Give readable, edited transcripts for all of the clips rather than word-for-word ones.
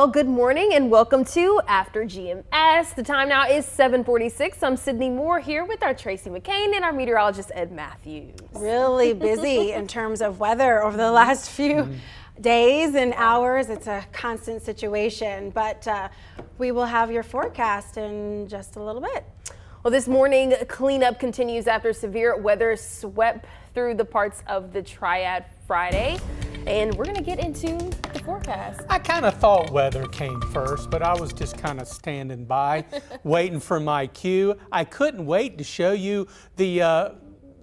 Well, good morning and welcome to After GMS. The time now is 7:46. I'm Sydney Moore here with our Tracy McCain and our meteorologist Ed Matthews. Really busy in terms of weather over the last few days and hours. It's a constant situation, but we will have your forecast in just a little bit. Well, this morning cleanup continues after severe weather swept through the parts of the Triad Friday. And we're going to get into the forecast. I kind of thought weather came first, but I was just kind of standing by, waiting for my cue. I couldn't wait to show you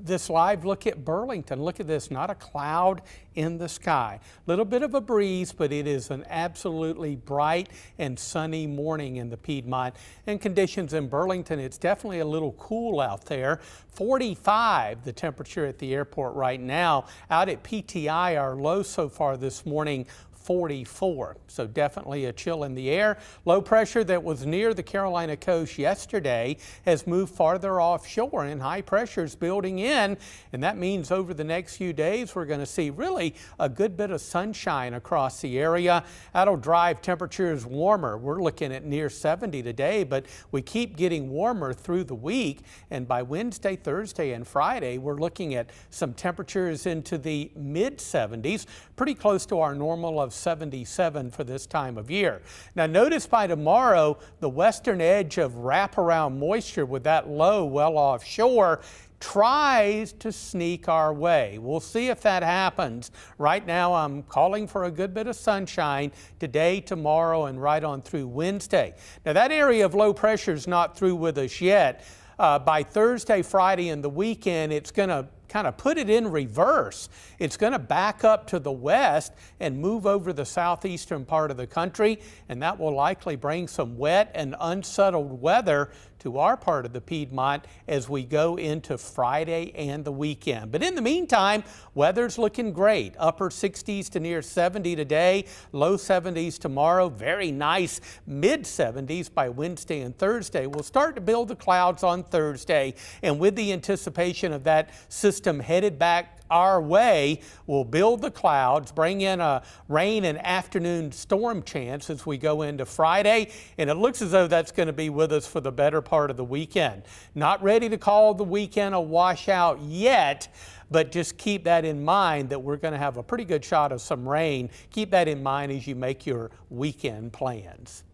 this live look at Burlington. Look at this, not a cloud in the sky. Little bit of a breeze, but it is an absolutely bright and sunny morning in the Piedmont. And conditions in Burlington, it's definitely a little cool out there. 45 the temperature at the airport right now. Out at PTI, our low so far this morning, 44. So definitely a chill in the air. Low pressure that was near the Carolina coast yesterday has moved farther offshore and high pressures building in. And that means over the next few days, we're going to see really a good bit of sunshine across the area. That'll drive temperatures warmer. We're looking at near 70 today, but we keep getting warmer through the week. And by Wednesday, Thursday, and Friday, we're looking at some temperatures into the mid 70s, pretty close to our normal of 77 for this time of year. Now notice by tomorrow, the western edge of wraparound moisture with that low well offshore tries to sneak our way. We'll see if that happens. Right now I'm calling for a good bit of sunshine today, tomorrow, and right on through Wednesday. Now that area of low pressure is not through with us yet. By Thursday, Friday, and the weekend, it's going to kind of put it in reverse. It's going to back up to the west and move over the southeastern part of the country, and that will likely bring some wet and unsettled weather to our part of the Piedmont as we go into Friday and the weekend. But in the meantime, weather's looking great. Upper 60s to near 70 today, low 70s tomorrow, very nice mid 70s by Wednesday and Thursday. We'll start to build the clouds on Thursday, and with the anticipation of that system headed back our way, we'll build the clouds, bring in a rain and afternoon storm chance as we go into Friday, and it looks as though that's going to be with us for the better part of the weekend. Not ready to call the weekend a washout yet, but just keep that in mind that we're going to have a pretty good shot of some rain. Keep that in mind as you make your weekend plans.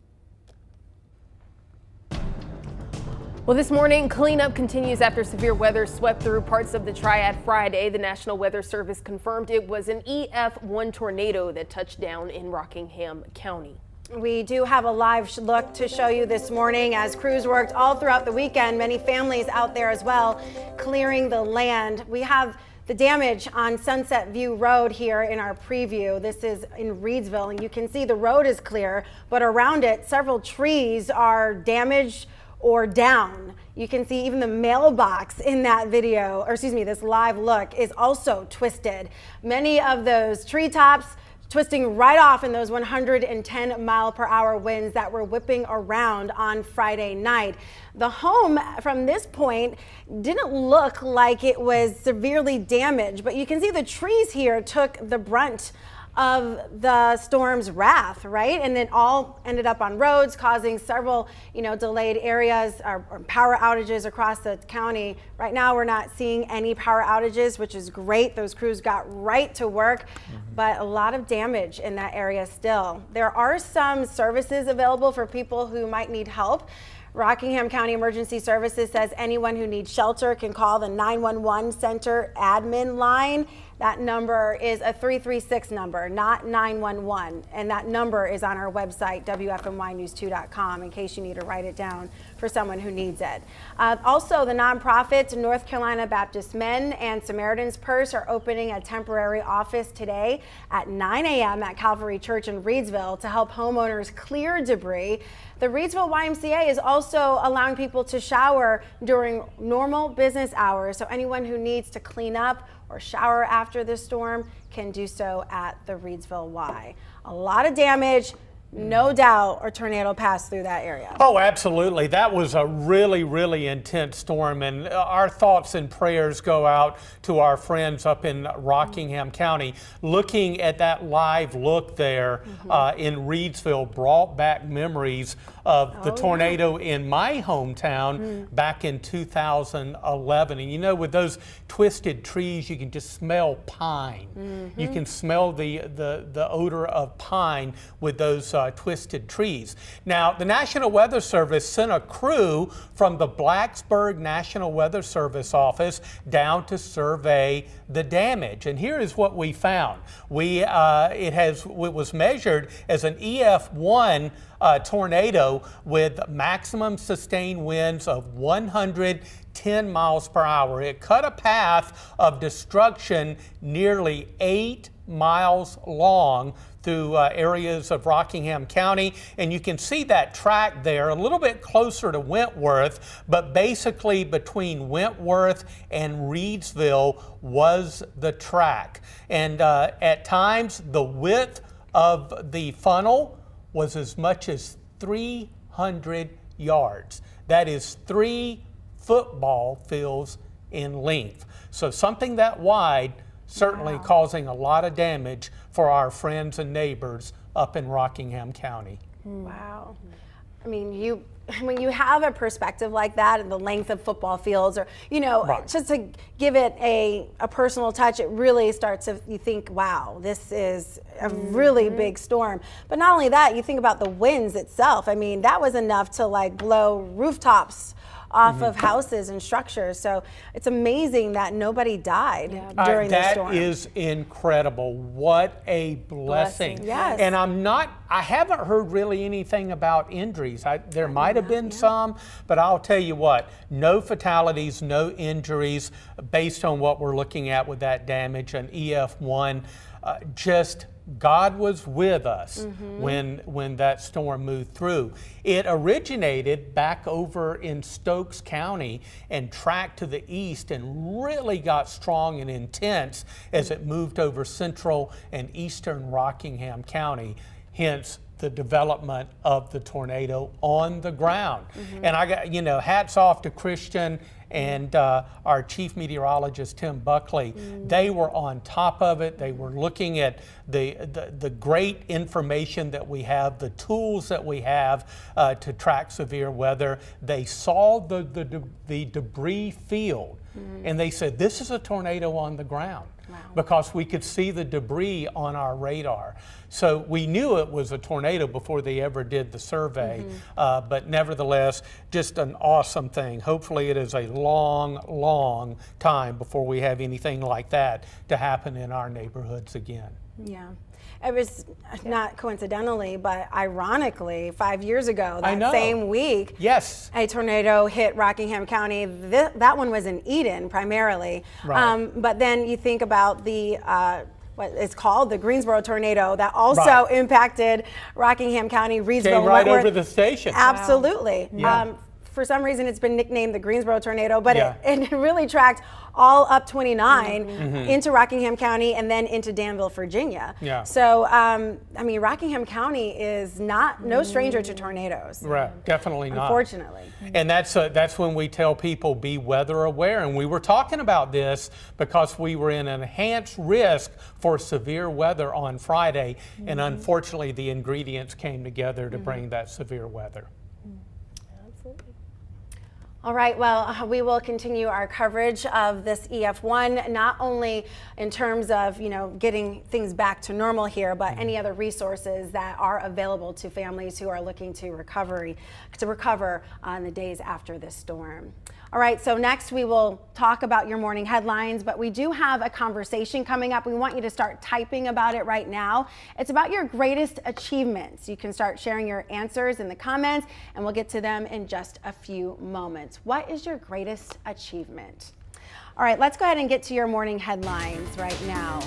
Well, this morning, cleanup continues after severe weather swept through parts of the Triad Friday. The National Weather Service confirmed it was an EF1 tornado that touched down in Rockingham County. We do have a live look to show you this morning as crews worked all throughout the weekend. Many families out there as well, clearing the land. We have the damage on Sunset View Road here in our preview. This is in Reedsville, and you can see the road is clear, but around it, several trees are damaged or down. You can see even the mailbox in that video, or excuse me, this live look is also twisted. Many of those treetops twisting right off in those 110-mile-per-hour winds that were whipping around on Friday night. The home from this point didn't look like it was severely damaged, but you can see the trees here took the brunt of the storm's wrath, right? And it all ended up on roads, causing several, delayed areas or power outages across the county. Right now, we're not seeing any power outages, which is great. Those crews got right to work, but a lot of damage in that area still. There are some services available for people who might need help. Rockingham County Emergency Services says anyone who needs shelter can call the 911 Center admin line. That number is a 336 number, not 911. And that number is on our website, WFNYnews2.com, in case you need to write it down for someone who needs it. Also, the nonprofit North Carolina Baptist Men and Samaritan's Purse are opening a temporary office today at 9 a.m. at Calvary Church in Reedsville to help homeowners clear debris. The Reedsville YMCA is also allowing people to shower during normal business hours, so anyone who needs to clean up or shower after the storm can do so at the Reedsville Y. A lot of damage, no doubt a tornado passed through that area. Oh, absolutely. That was a really, really intense storm, and our thoughts and prayers go out to our friends up in Rockingham County. Looking at that live look there in Reedsville brought back memories of the tornado in my hometown back in 2011. And you know, with those twisted trees, you can just smell pine. You can smell the odor of pine with those twisted trees. Now, the National Weather Service sent a crew from the Blacksburg National Weather Service office down to survey the damage. And here is what we found. It was measured as an EF1 tornado with maximum sustained winds of 110 miles per hour. It cut a path of destruction nearly 8 miles long through areas of Rockingham County, and you can see that track there a little bit closer to Wentworth, but basically between Wentworth and Reedsville was the track. And at times the width of the funnel was as much as 300 yards. That is 3 football fields in length. So something that wide certainly causing a lot of damage for our friends and neighbors up in Rockingham County. Wow. I mean, when you have a perspective like that and the length of football fields, or, you know, just to give it a personal touch, it really starts to, you think, wow, this is a really big storm. But not only that, you think about the winds itself. I mean, that was enough to like blow rooftops off of houses and structures. So it's amazing that nobody died during the storm. That is incredible. What a blessing. Yes. And I haven't heard really anything about injuries. There might have been some, but I'll tell you what, no fatalities, no injuries based on what we're looking at with that damage. An EF1, just God was with us when that storm moved through. It originated back over in Stokes County and tracked to the east and really got strong and intense as it moved over central and eastern Rockingham County, hence the development of the tornado on the ground. And I got, you know, hats off to Christian and our chief meteorologist, Tim Buckley. They were on top of it. They were looking at the great information that we have, the tools that we have to track severe weather. They saw the debris field and they said, this is a tornado on the ground. Because we could see the debris on our radar. So we knew it was a tornado before they ever did the survey, but nevertheless, just an awesome thing. Hopefully it is a long, long time before we have anything like that to happen in our neighborhoods again. Yeah. It was not coincidentally, but ironically, 5 years ago, that same week, a tornado hit Rockingham County. That one was in Eden primarily. But then you think about the what it's called, the Greensboro tornado that also impacted Rockingham County, Reedsville, came right over the station. Absolutely. For some reason, it's been nicknamed the Greensboro tornado, but it really tracked all up 29 into Rockingham County and then into Danville, Virginia. So, I mean, Rockingham County is no stranger to tornadoes. Definitely not. Unfortunately. And that's when we tell people be weather aware. And we were talking about this because we were in enhanced risk for severe weather on Friday. And unfortunately, the ingredients came together to bring that severe weather. All right, well, we will continue our coverage of this EF1, not only in terms of, you know, getting things back to normal here, but any other resources that are available to families who are looking to recover on the days after this storm. All right, so next we will talk about your morning headlines, but we do have a conversation coming up. We want you to start typing about it right now. It's about your greatest achievements. You can start sharing your answers in the comments, and we'll get to them in just a few moments. What is your greatest achievement? All right, let's go ahead and get to your morning headlines right now.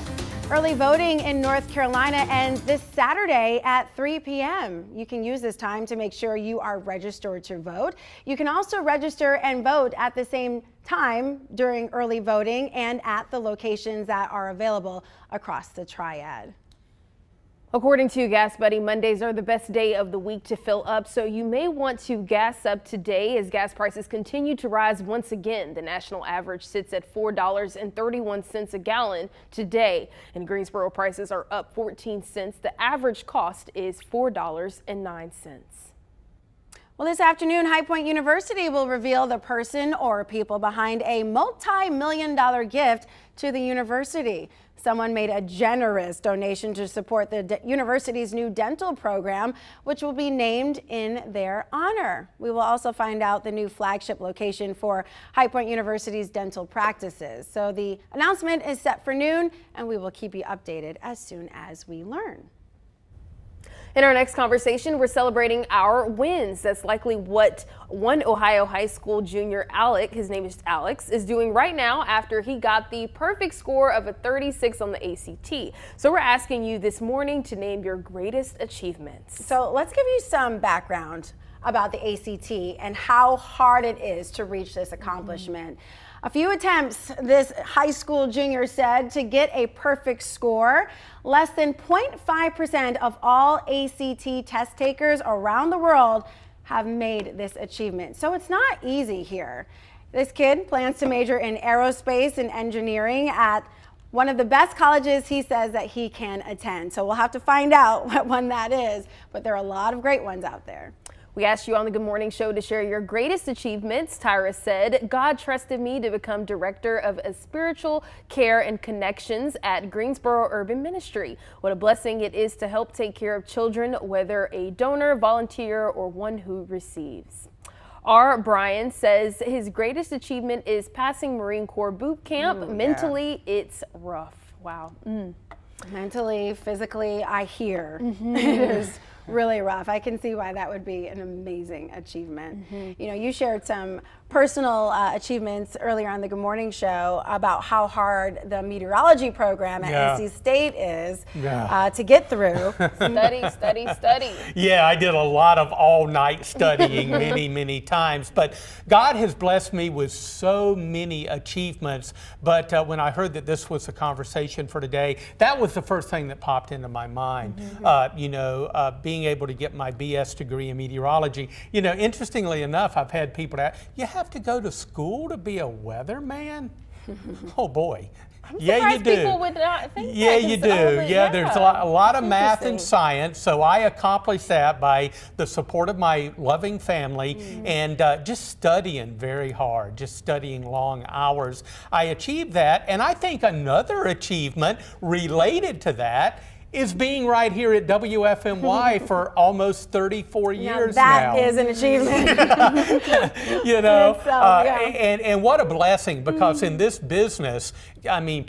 Early voting in North Carolina ends this Saturday at 3 p.m. You can use this time to make sure you are registered to vote. You can also register and vote at the same time during early voting and at the locations that are available across the Triad. According to Gas Buddy, Mondays are the best day of the week to fill up, so you may want to gas up today as gas prices continue to rise once again. The national average sits at $4.31 a gallon today, and Greensboro prices are up 14 cents. The average cost is $4.09. Well, this afternoon, High Point University will reveal the person or people behind a multi-million-dollar gift to the university. Someone made a generous donation to support the university's new dental program, which will be named in their honor. We will also find out the new flagship location for High Point University's dental practices. So the announcement is set for noon, and we will keep you updated as soon as we learn. In our next conversation, we're celebrating our wins. That's likely what one Ohio high school junior, his name is Alex, is doing right now after he got the perfect score of a 36 on the ACT. So we're asking you this morning to name your greatest achievements. So let's give you some background about the ACT and how hard it is to reach this accomplishment. A few attempts, this high school junior said, to get a perfect score. Less than 0.5% of all ACT test takers around the world have made this achievement. So it's not easy here. This kid plans to major in aerospace and engineering at one of the best colleges he says that he can attend. So we'll have to find out what one that is, but there are a lot of great ones out there. We asked you on the Good Morning Show to share your greatest achievements. Tyra said, God trusted me to become director of spiritual care and connections at Greensboro Urban Ministry. What a blessing it is to help take care of children, whether a donor, volunteer, or one who receives. R. Brian says his greatest achievement is passing Marine Corps boot camp. Mentally, it's rough. Wow. Mentally, physically, I hear it is really rough. I can see why that would be an amazing achievement. You know, you shared some personal achievements earlier on the Good Morning Show about how hard the meteorology program at NC State is to get through. Study. Yeah, I did a lot of all-night studying many times, but God has blessed me with so many achievements. But when I heard that this was the conversation for today, that was the first thing that popped into my mind. Being able to get my BS degree in meteorology. You know, interestingly enough, I've had people ask, you have to go to school to be a weatherman? Oh boy. Yeah, you do. People would not think yeah, you do. There's a lot of math and science. So I accomplished that by the support of my loving family and just studying very hard, just studying long hours. I achieved that. And I think another achievement related to that is being right here at WFMY for almost 34 years now. That is an achievement. And what a blessing, because in this business, I mean,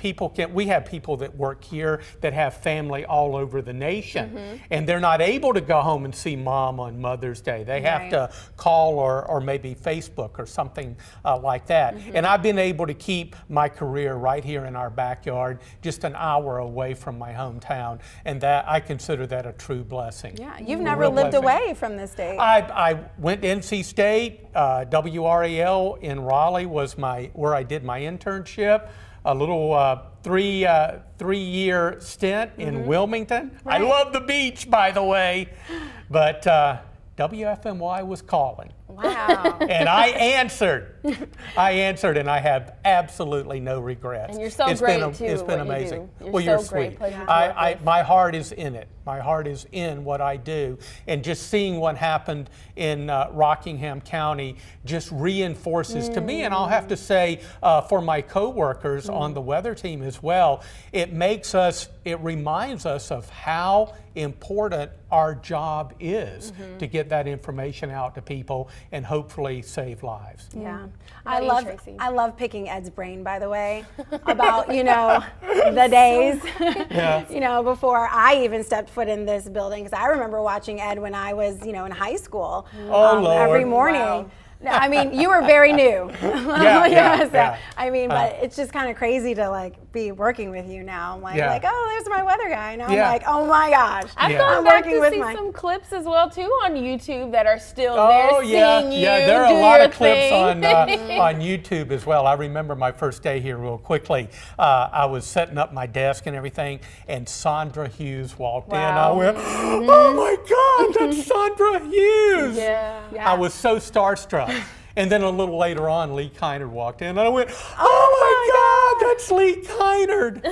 we have people that work here that have family all over the nation, and they're not able to go home and see mom on Mother's Day. They have to call or maybe Facebook or something like that. And I've been able to keep my career right here in our backyard, just an hour away from my hometown. And that, I consider that a true blessing. Yeah, you've never lived away from this state. I went to NC State. WRAL in Raleigh was where I did my internship. A little three-year stint in Wilmington. I love the beach, by the way, but WFMY was calling. Wow. And I answered. And I have absolutely no regrets. And you're so great, too. It's been amazing. Well, you're so sweet. Great. My heart is in it. My heart is in what I do. And just seeing what happened in Rockingham County just reinforces to me, and I'll have to say for my coworkers on the weather team as well, it reminds us of how important our job is to get that information out to people and hopefully save lives. Yeah. I love picking Ed's brain, by the way, about, the days, before I even stepped foot in this building. Because I remember watching Ed when I was, in high school every morning. I mean, you were very new. Yeah. I mean, but it's just kind of crazy to like be working with you now. I'm like, Yeah. oh, there's my weather guy. Now Yeah. I'm like, oh my gosh. I've Yeah. gone I'm back working to with see my- some clips as well too on YouTube that are still Oh there yeah, seeing you yeah. There are do a lot your of clips thing. on YouTube as well. I remember my first day here real quickly. I was setting up my desk and everything, and Sandra Hughes walked in. I Wow. went, "Oh my God, that's Sandra Hughes!" Yeah. I was so starstruck. And then a little later on, Lee Kynard walked in, and I went, "Oh my God, that's Lee Kynard!"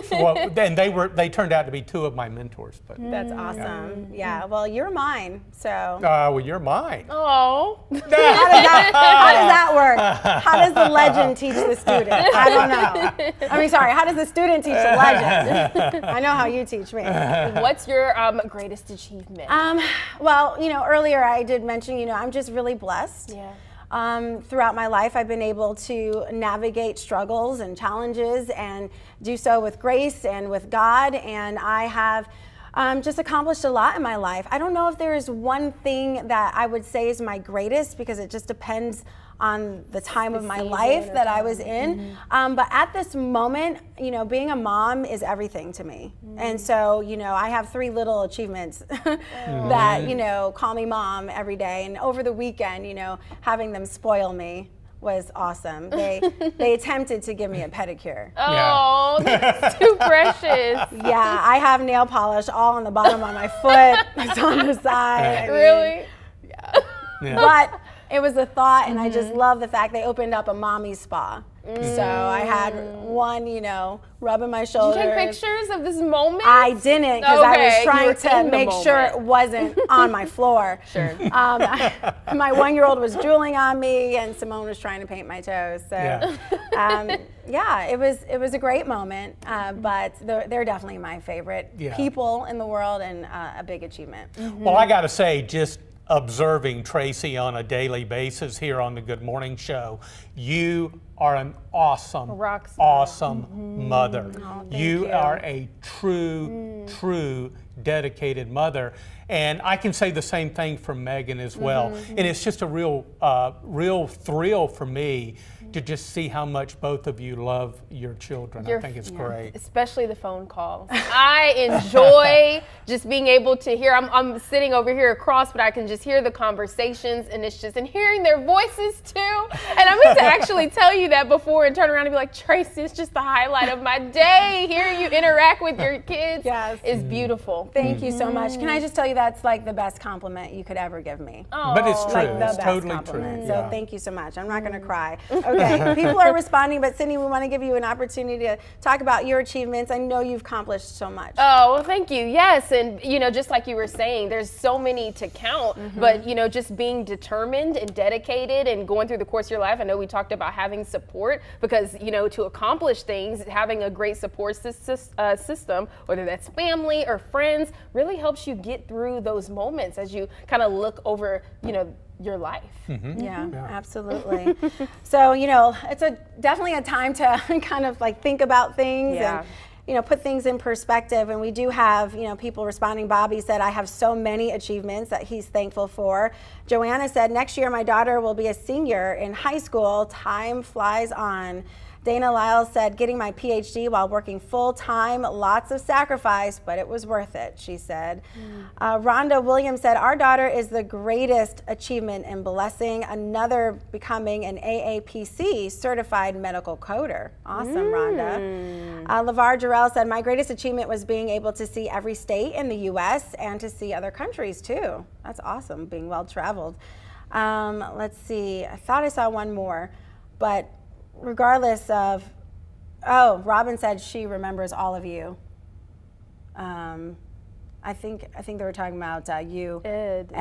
So, then they turned out to be two of my mentors. But That's awesome. Yeah. Well, you're mine. So well, you're mine. Oh. how does that work? How does the legend teach the student? I don't know. I mean, sorry. How does the student teach the legend? I know how you teach me. What's your greatest achievement? Well, earlier I did mention, I'm just really blessed. Yeah. Throughout my life, I've been able to navigate struggles and challenges and do so with grace and with God. And I have just accomplished a lot in my life. I don't know if there is one thing that I would say is my greatest, because it just depends on the time of my life that I was in. But at this moment, being a mom is everything to me. And so, I have 3 little achievements that, call me mom every day. And over the weekend, having them spoil me was awesome. They attempted to give me a pedicure. Oh, that's too precious. Yeah, I have nail polish all on the bottom of my foot. It's on the side. I mean, Really? Yeah. but it was a thought, and I just love the fact they opened up a mommy spa. So I had one, rubbing my shoulders. Did you take pictures of this moment? I didn't, because I Okay, was you trying were to in the make sure moment. it wasn't on my floor. Sure. My 1-year-old was drooling on me, and Simone was trying to paint my toes. So, it was a great moment. But they're definitely my favorite people in the world, and a big achievement. Well, I got to say, just observing Tracy on a daily basis here on the Good Morning Show, you are an awesome, awesome mother. You are a true dedicated mother. And I can say the same thing for Megan as well. And it's just a real thrill for me to just see how much both of you love your children. I think it's great. Especially the phone calls. I enjoy just being able to hear, I'm sitting over here across, but I can just hear the conversations, and and hearing their voices too. And I meant to actually tell you that before and turn around and be like, Tracy, it's just the highlight of my day. Hearing you interact with your kids is beautiful. Thank you so much. Can I just tell you that's like the best compliment you could ever give me. But it's true. Like the It's best totally compliment. true. So thank you so much. I'm not going to cry. Okay, people are responding, but Cindy, we want to give you an opportunity to talk about your achievements. I know you've accomplished so much. Oh, well, thank you. Yes, and just like you were saying, there's so many to count, but just being determined and dedicated and going through the course of your life. I know we talked about having support, because to accomplish things, having a great support system, whether that's family or friends, really helps you get through those moments as you kind of look over, your life. Yeah, absolutely. So, it's definitely a time to kind of like think about things and, put things in perspective. And we do have, people responding. Bobby said, I have so many achievements that he's thankful for. Joanna said, next year my daughter will be a senior in high school. Time flies on. Dana Lyles said, getting my PhD while working full time, lots of sacrifice, but it was worth it, she said. Rhonda Williams said, our daughter is the greatest achievement and blessing, another becoming an AAPC certified medical coder. Awesome, Rhonda. LeVar Jarrell said, my greatest achievement was being able to see every state in the U.S. and to see other countries too. That's awesome, being well traveled. Let's see, I thought I saw one more, but regardless of, Robin said she remembers all of you. I think they were talking about you, Ed,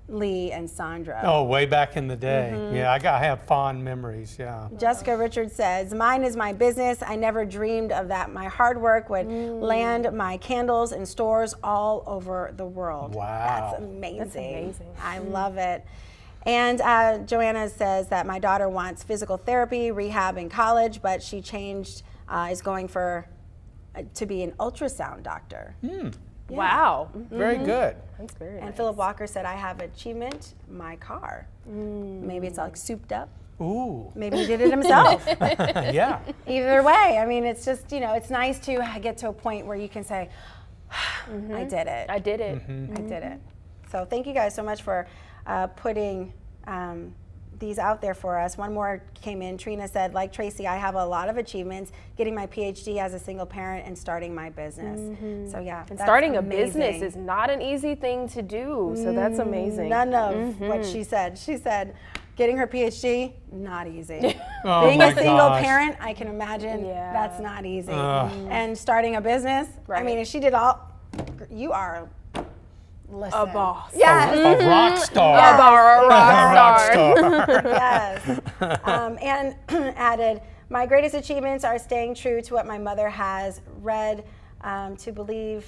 Lee, and Sandra. Oh, way back in the day. Yeah, I have fond memories. Yeah. Jessica Richards says, mine is my business. I never dreamed of that. My hard work would land my candles in stores all over the world. Wow. That's amazing. I love it. And Joanna says that my daughter wants physical therapy, rehab in college, but she changed, is going to be an ultrasound doctor. Wow. Very good. That's very And nice. Philip Walker said, I have achievement, my car. Maybe it's like souped up. Ooh. Maybe he did it himself. Yeah. Either way, I mean, it's just, it's nice to get to a point where you can say, I did it. I did it. I did it. So thank you guys so much for putting these out there for us. One more came in. Trina said, like Tracy, I have a lot of achievements, getting my PhD as a single parent and starting my business. So yeah, And that's starting a amazing. business is not an easy thing to do. So that's amazing. None of what she said. She said, getting her PhD, not easy. Oh Being my a single gosh. parent, I can imagine Yeah. that's not easy. And starting a business, I mean, if she did all, you are, listen. A boss. Yes. A rock star. A rock star. Yes. And added, my greatest achievements are staying true to what my mother has read to believe.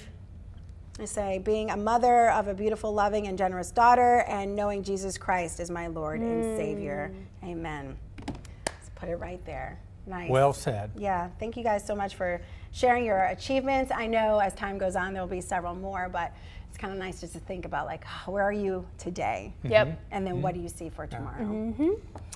I say, being a mother of a beautiful, loving, and generous daughter, and knowing Jesus Christ is my Lord and Savior. Amen. Let's put it right there. Nice. Well said. Yeah, thank you guys so much for sharing your achievements. I know as time goes on, there'll be several more, but it's kind of nice just to think about, like, where are you today? Yep. And then what do you see for tomorrow?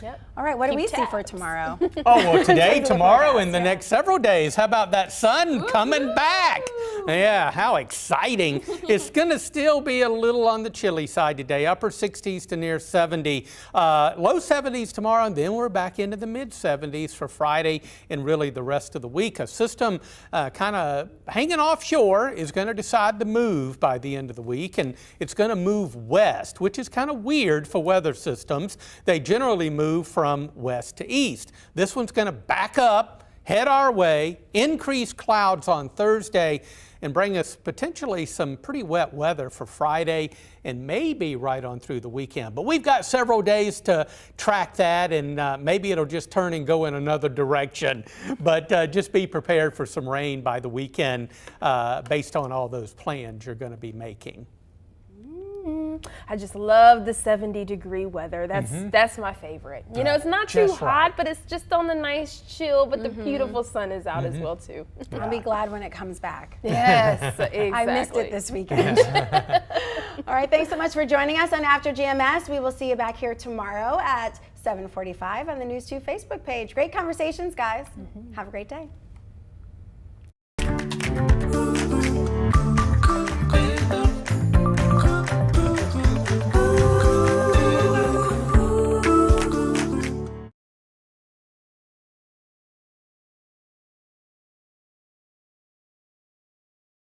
Yep. All right, what do we Keep see for tabs. tomorrow? Oh, well, today, tomorrow, and the next several days. How about that sun coming back? Yeah, how exciting. It's going to still be a little on the chilly side today, upper 60s to near 70. Low 70s tomorrow, and then we're back into the mid 70s for Friday and really the rest of the week. A system kind of hanging offshore is going to decide to move by the end of the week, and it's going to move west, which is kind of weird for weather systems. They generally move from west to east. This one's going to back up, head our way, increase clouds on Thursday, and bring us potentially some pretty wet weather for Friday and maybe right on through the weekend. But we've got several days to track that, and maybe it'll just turn and go in another direction. But just be prepared for some rain by the weekend based on all those plans you're going to be making. I just love the 70-degree weather. That's my favorite. You know, it's not too Just hot, right. but it's just on the nice chill, but the beautiful sun is out as well, too. I'll be glad when it comes back. Yes, exactly. I missed it this weekend. All right, thanks so much for joining us on After GMS. We will see you back here tomorrow at 7:45 on the News 2 Facebook page. Great conversations, guys. Have a great day.